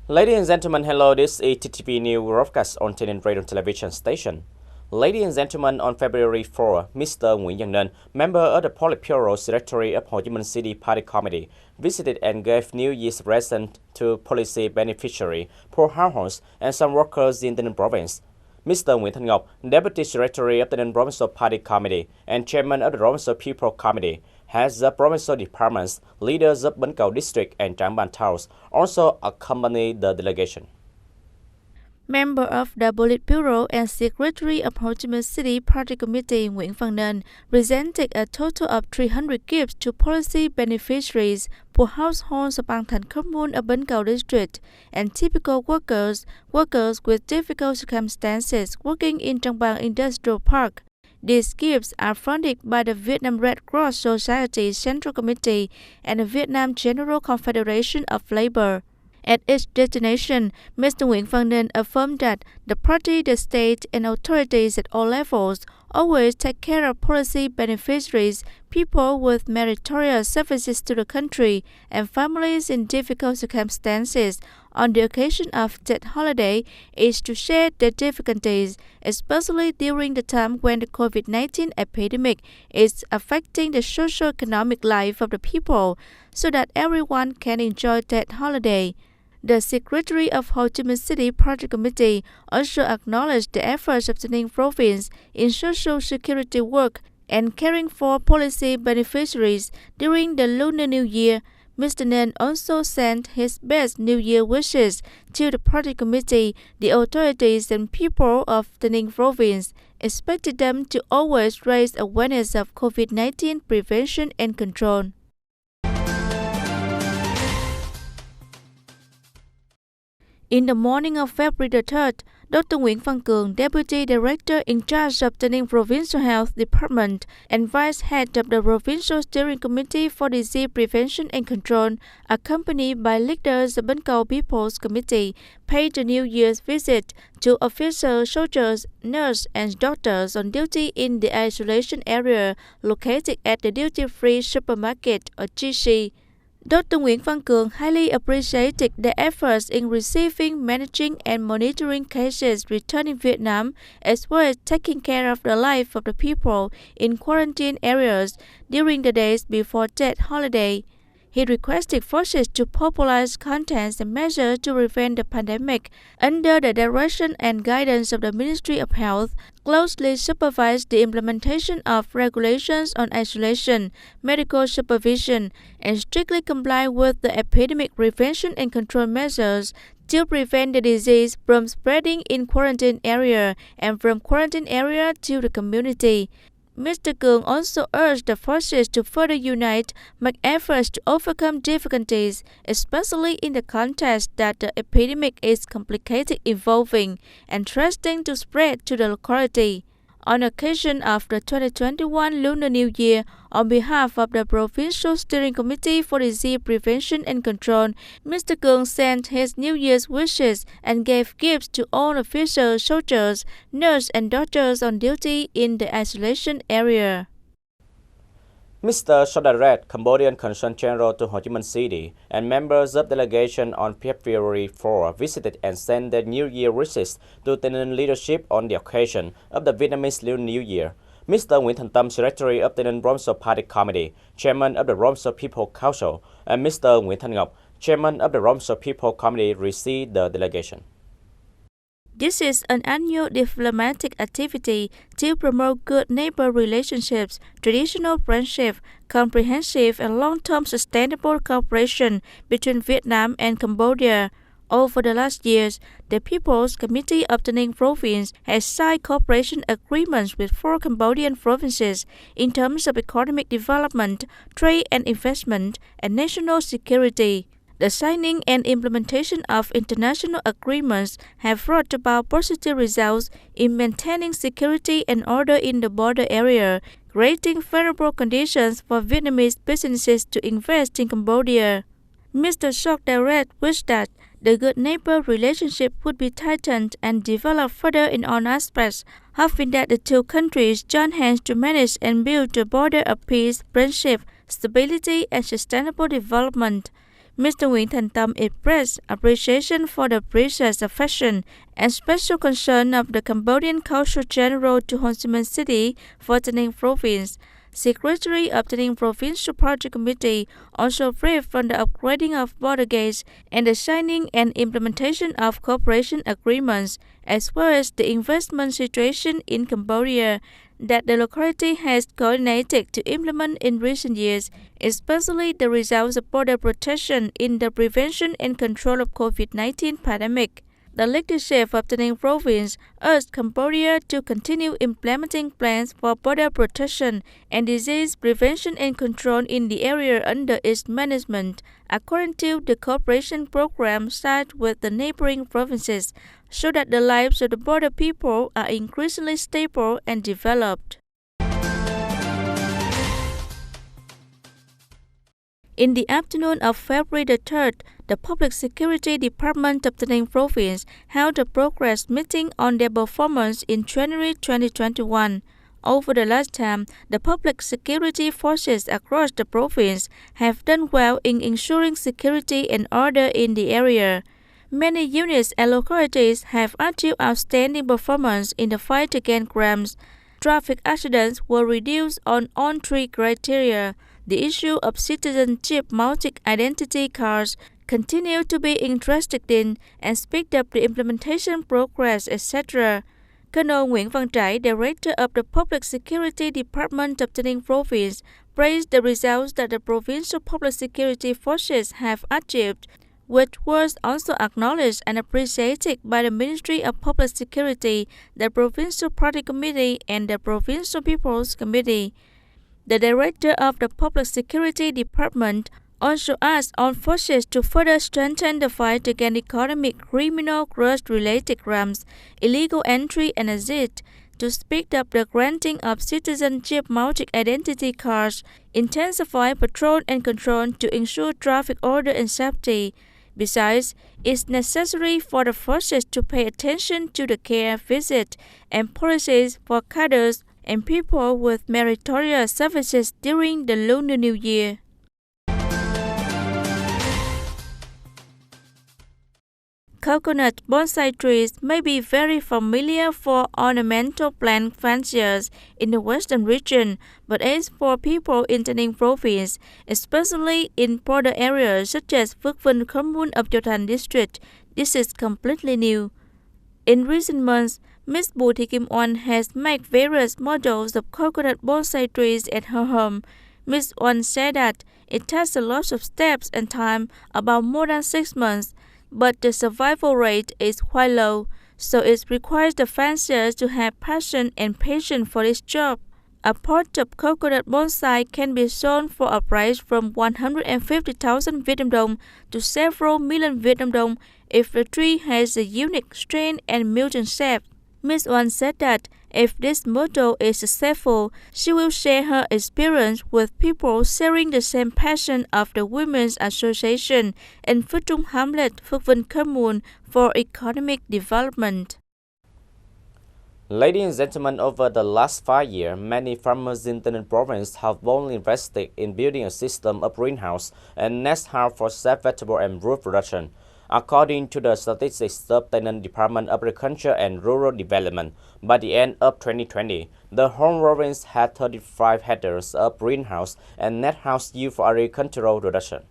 Ladies and gentlemen, hello, this is TTV News broadcast on Tay Ninh radio television station. Ladies and gentlemen, on February 4, Mr. Nguyễn Văn Nên, member of the Politburo Secretary of Ho Chi Minh City Party Committee, visited and gave New Year's present to policy beneficiaries, poor households, and some workers in the Ninh province. Mr. Nguyễn Thanh Ngọc, Deputy Secretary of the Ninh Provincial Party Committee and Chairman of the Provincial People Committee, has the provincial departments, leaders of Ben Cau district and Trang Ban towns also accompanied the delegation. Member of the Politburo and Secretary of Ho Chi Minh City Party Committee Nguyễn Văn Nên presented a total of 300 gifts to policy beneficiaries, poor households of Bang Than Commune of Ben Cau district, and typical workers with difficult circumstances working in Trang Bang Industrial Park. These gifts are funded by the Vietnam Red Cross Society Central Committee and the Vietnam General Confederation of Labor. At each destination, Mr. Nguyễn Văn Nên affirmed that the party, the state, and authorities at all levels always take care of policy beneficiaries, people with meritorious services to the country, and families in difficult circumstances. On the occasion of that holiday is to share their difficulties, especially during the time when the COVID-19 epidemic is affecting the socio-economic life of the people, so that everyone can enjoy that holiday. The Secretary of Ho Chi Minh City Party Committee also acknowledged the efforts of the Ninh province in social security work and caring for policy beneficiaries during the Lunar New Year. Mr. Nên also sent his best New Year wishes to the party committee, the authorities and people of the Ninh province, expecting them to always raise awareness of COVID-19 prevention and control. In the morning of February the 3rd, Dr. Nguyễn Văn Cường, Deputy Director in charge of the Ninh Provincial Health Department and Vice Head of the Provincial Steering Committee for Disease Prevention and Control, accompanied by leaders of Ben Cau People's Committee, paid a New Year's visit to officers, soldiers, nurses, and doctors on duty in the isolation area located at the duty-free supermarket or GC. Dr. Nguyễn Văn Cường highly appreciated the efforts in receiving, managing, and monitoring cases returning Vietnam, as well as taking care of the life of the people in quarantine areas during the days before that holiday. He requested forces to popularize contents and measures to prevent the pandemic under the direction and guidance of the Ministry of Health, closely supervise the implementation of regulations on isolation, medical supervision, and strictly comply with the epidemic prevention and control measures to prevent the disease from spreading in quarantine area and from quarantine area to the community. Mr. Cường also urged the forces to further unite, make efforts to overcome difficulties, especially in the context that the epidemic is complicated, evolving, and threatening to spread to the locality. On occasion of the 2021 Lunar New Year, on behalf of the Provincial Steering Committee for Disease Prevention and Control, Mr. Cường sent his New Year's wishes and gave gifts to all officers, soldiers, nurses, and doctors on duty in the isolation area. Mr. Sodaret, Cambodian Consul General to Ho Chi Minh City, and members of delegation on February 4 visited and sent their New Year wishes to Tay Ninh leadership on the occasion of the Vietnamese Lunar New Year. Mr. Nguyễn Thanh Tâm, Secretary of the Ninh Provincial Party Committee, Chairman of the Provincial People Council, and Mr. Nguyễn Thanh Ngọc, Chairman of the Provincial People Committee, received the delegation. This is an annual diplomatic activity to promote good neighbor relationships, traditional friendship, comprehensive and long-term sustainable cooperation between Vietnam and Cambodia. Over the last years, the People's Committee of the Ninh Province has signed cooperation agreements with 4 Cambodian provinces in terms of economic development, trade and investment, and national security. The signing and implementation of international agreements have brought about positive results in maintaining security and order in the border area, creating favorable conditions for Vietnamese businesses to invest in Cambodia. Mr. Sok Direct wished that the good neighbor relationship would be tightened and developed further in all aspects, hoping that the two countries join hands to manage and build a border of peace, friendship, stability, and sustainable development. Mr. Nguyễn Thành Tâm expressed appreciation for the precious affection and special concern of the Cambodian Consul General to Ho Chi Minh City for Tay Ninh Province. Secretary of Tay Ninh Provincial Project Committee also briefed on the upgrading of border gates and the signing and implementation of cooperation agreements, as well as the investment situation in Cambodia that the locality has coordinated to implement in recent years, especially the results of border protection in the prevention and control of COVID-19 pandemic. The leadership of Tay Ninh Province urged Cambodia to continue implementing plans for border protection and disease prevention and control in the area under its management, according to the cooperation program signed with the neighboring provinces, so that the lives of the border people are increasingly stable and developed. In the afternoon of February the 3rd, the Public Security Department of Tay Ninh Province held a progress meeting on their performance in January 2021. Over the last time, the public security forces across the province have done well in ensuring security and order in the area. Many units and localities have achieved outstanding performance in the fight against crimes. Traffic accidents were reduced on all three criteria. The issue of citizenship multi-identity cards continued to be interested in and speed up the implementation progress, etc. Colonel Nguyễn Văn Trải, Director of the Public Security Department of Tay Ninh Province, praised the results that the provincial public security forces have achieved, which was also acknowledged and appreciated by the Ministry of Public Security, the Provincial Party Committee, and the Provincial People's Committee. The Director of the Public Security Department also asked all forces to further strengthen the fight against economic, criminal, grudge-related crimes, illegal entry and exit, to speed up the granting of citizenship multi-identity cards, intensify patrol and control to ensure traffic order and safety. Besides, it's necessary for the forces to pay attention to the care, visit, and policies for cadres and people with meritorious services during the Lunar New Year. Coconut bonsai trees may be very familiar for ornamental plant fanciers in the western region, but as for people in Tay Ninh Province, especially in border areas such as Phước Vinh Commune of Châu Thành District, this is completely new. In recent months, Ms. Bùi Thị Kim Oanh has made various models of coconut bonsai trees at her home. Ms. Oanh said that it takes a lot of steps and time, about more than 6 months, but the survival rate is quite low, so it requires the fanciers to have passion and patience for this job. A pot of coconut bonsai can be sold for a price from 150,000 Vietnam dong to several million Vietnam dong if the tree has a unique strain and mutant shape. Ms. Oanh said that if this model is successful, she will share her experience with people sharing the same passion of the Women's Association in Phước Trung Hamlet, Phước Vinh Commune for economic development. Ladies and gentlemen, over the last 5 years, many farmers in Tay Ninh Province have boldly invested in building a system of greenhouse and nest house for safe vegetable and fruit production. According to the statistics of Tay Ninh Department of Agriculture and Rural Development, by the end of 2020, the whole province had 35 hectares of greenhouse and net house used for agricultural production.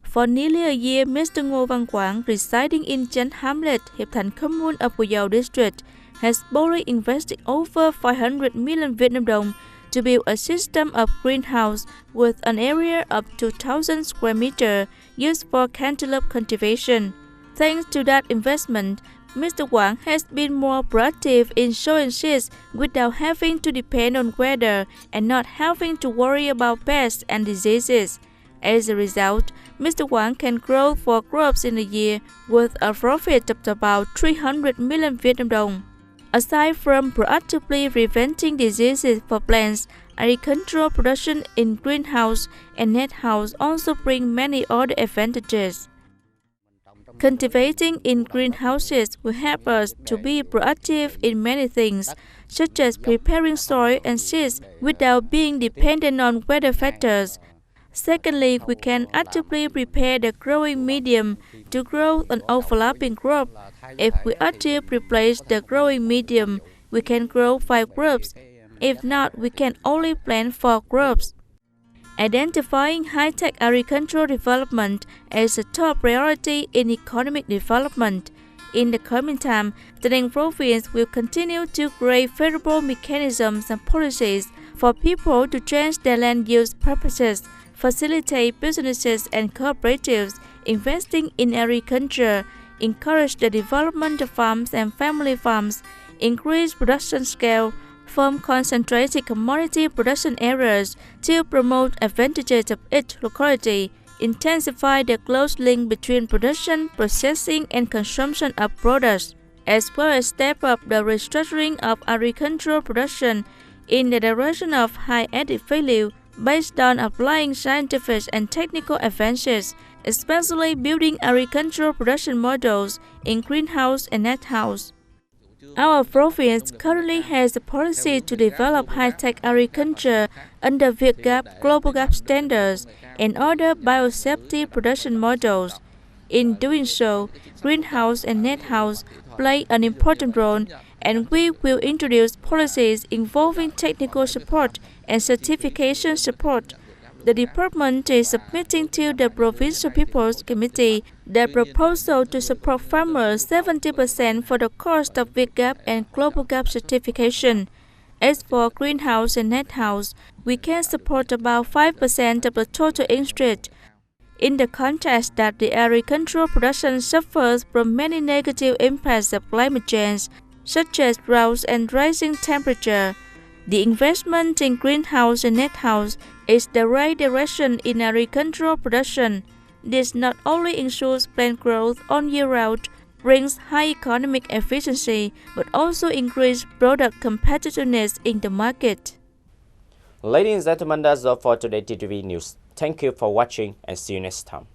For nearly a year, Mr. Ngô Văn Quảng, residing in Chánh Hamlet, Hiệp Thành Commune of Cù Dầu District, has boldly invested over 500 million Vietnam dong to build a system of greenhouse with an area of 2,000 square meters used for cantaloupe cultivation. Thanks to that investment, Mr. Quảng has been more proactive in sowing seeds without having to depend on weather and not having to worry about pests and diseases. As a result, Mr. Quảng can grow 4 crops in a year with a profit of about 300 million Vietnam dong. Aside from proactively preventing diseases for plants, agricultural production in greenhouse and net house also bring many other advantages. Cultivating in greenhouses will help us to be proactive in many things, such as preparing soil and seeds without being dependent on weather factors. Secondly, we can actively prepare the growing medium to grow an overlapping crop. If we actively replace the growing medium, we can grow 5 crops. If not, we can only plant 4 crops. Identifying high-tech agricultural development as a top priority in economic development. In the coming time, the Ninh province will continue to create favorable mechanisms and policies for people to change their land use purposes, facilitate businesses and cooperatives investing in agriculture, encourage the development of farms and family farms, increase production scale, form concentrated commodity production areas to promote advantages of each locality, intensify the close link between production, processing, and consumption of products, as well as step up the restructuring of agricultural production in the direction of high added value based on applying scientific and technical advances, especially building agricultural production models in greenhouse and net house. Our province currently has a policy to develop high-tech agriculture under VietGAP Global Gap standards and other biosafety production models. In doing so, greenhouse and net house play an important role, and we will introduce policies involving technical support and certification support. The department is submitting to the Provincial People's Committee the proposal to support farmers 70% for the cost of VietGAP and Global Gap certification. As for greenhouse and net house, we can support about 5% of the total interest. In the context that the agricultural production suffers from many negative impacts of climate change, such as drought and rising temperature, the investment in greenhouse and net house is the right direction in agricultural production. This not only ensures plant growth all year round, brings high economic efficiency, but also increases product competitiveness in the market. Ladies and gentlemen, that's all for today TTV News. Thank you for watching and see you next time.